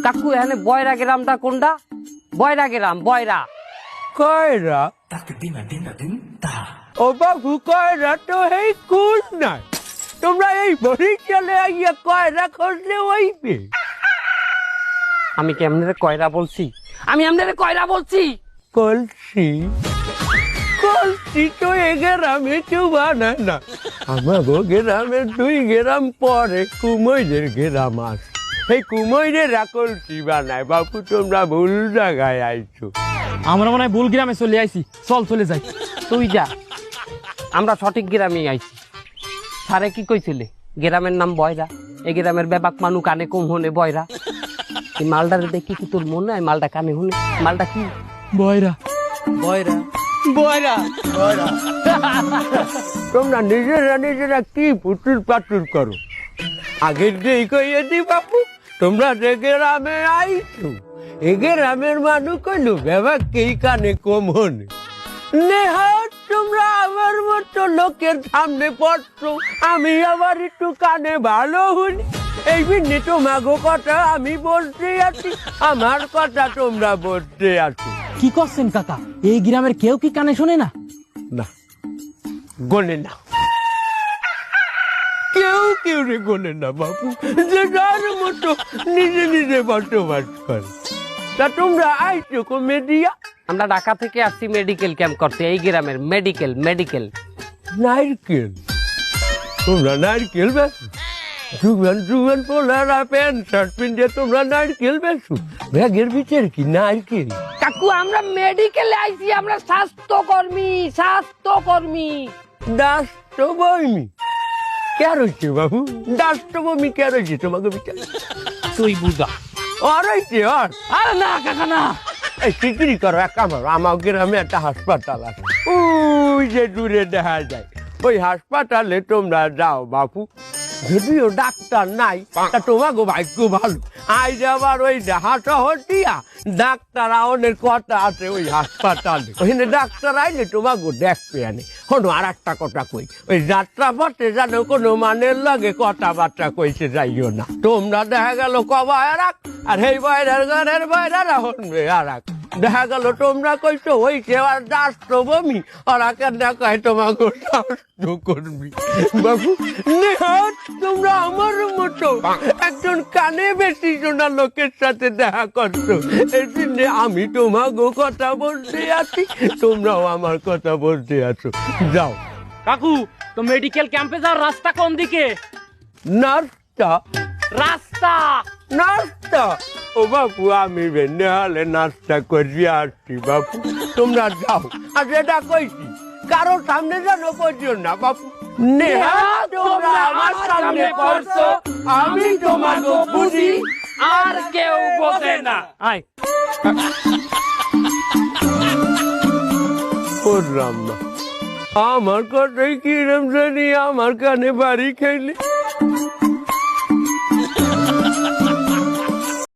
কাকু এখানে বয়রা গ্রামটা কোনটা? বয়রা গ্রাম, বয়রা কয়রা। ও বাবু কয়রা তো এই কোন নাই, তোমরা এই বরিশালে আইয়া কয়রা করলে হইবে। আমি কি আপনাদের কয়রা বলছি? আমি আপনাদের কয়রা বলছি? কলসি কলসি তো এ গ্রামে কেউ বানায় না। আমার গ্রামের 2 গ্রাম পরে কুমৈরের গ্রাম আছে, এই কুমৈরেরা কলসি বানায়। বাপু তোমরা ভুল জায়গায় আইছো। আমরা মনে হয় ভুল গ্রামে চলে আইছি, চল চলে যাই। তুই যা, আমরা সঠিক গ্রামে আইছি। সারে কি কইছিলে? গ্রামের নাম বয়রা, এই গ্রামের ব্যাপাক মানু কানে কম হনে বয়রা। এই মালটারে দেখি কি তোর মনে হয় মালটা কানে হনে? মালটা কি? বয়রা। বয়রা। বয়রা। তোমরা নিজেরা কি পুতুল পাতুল করো? আগের দিন কইয়ে দি বাপু, তোমরা যে গ্রামে আইছো এ গ্রামের মানুষ কইলো ব্যাপাক কি কানে কম হনে। নেহাত তোমরা আমার মতো লোকের সামনে পড়ছো, আমি আবার একটু কানে ভালো হই। এই বিনে তোমাগো কথা আমি বলতে আছি, আমার কথা তোমরা বলতে আছো। কি করছেন কাকা? এই গ্রামের কেউ কি কানে শোনে না? না, গোনে না, কেউ রে গোনে না বাপু, যে যার মতো নিজে বসবাস করে। তা তোমরা আইছো কমেডিয়া? আমরা ঢাকা থেকে আসছি মেডিকেল ক্যাম্প করতে, এই গ্রামের মেডিকেল। নারকেল, তোমরা নারকেল বেছো? জুবেন পোলারা প্যান্ট শার্ট পিনতে তোমরা নারকেল বেছো? ব্যাগের ভিতরে কি নারকেল? কাকু আমরা মেডিকেলে আইছি, আমরা স্বাস্থ্যকর্মী। দাস্তবমি কে রয়েছে বাবু? দাস্তবমি কে রয়েছে তোমাকে ভিতরে? তুই বুঝা। আর রয়েছে আর? আরে না কাকা না। এই চিকিরি করো, এক কাম করো, আমার গ্রামে একটা হাসপাতাল আছে, ওই যে দূরে দেখা যায়, ওই হাসপাতালে তোমরা যাও বাপু। যদিও ডাক্তার নাই, তা তোমাকে ভাগ্য ভালো, আজ আবার ওই হাঁটা হটিয়া ডাক্তার আওনের কথা আছে ওই হাসপাতালে। ওখানে ডাক্তার আইলে তোমাকে দেখবে আনে। কোনো আর একটা কথা কই, ওই যাত্রা পথে যেন কোনো মানের লাগে কথাবার্তা কইতে যাইও না। তোমরা দেখা গেল কবা এরাক, আর এই বাইরের ঘরের বাইরেরা হনবে এরাক। দেখা গেল তোমরা কইছো ওই সেবার দাস্তবমি, ওরা কেন কয় তোমাকে স্বাস্থ্য করবি। বাবু নেহাত তোমরা আমার মতো একজন কানে বেশি শোনা লোকের সাথে দেখা করছো, এই জন্য আমি তোমাকে কথা বলতে আছি, তোমরাও আমার কথা বলতে আছো। যাও। কাকু, তো মেডিকেল ক্যাম্পে যাওয়ার রাস্তা কোন দিকে? নাস্তা রাস্তা। ও বাপু আমি নেহালে নাস্তা করি আসছি বাপু, তোমরা যাও। আর যেটা কইছি কারো সামনে যেন করছো না বাপু। নেহাত তোমরা আমার সামনে করছো, আমি তোমাকে বুঝি, আর কেউ বোঝে না। আয়। করলাম না, আমার কথাই কিরম জানি আমার কানে বাড়ি খাইলে।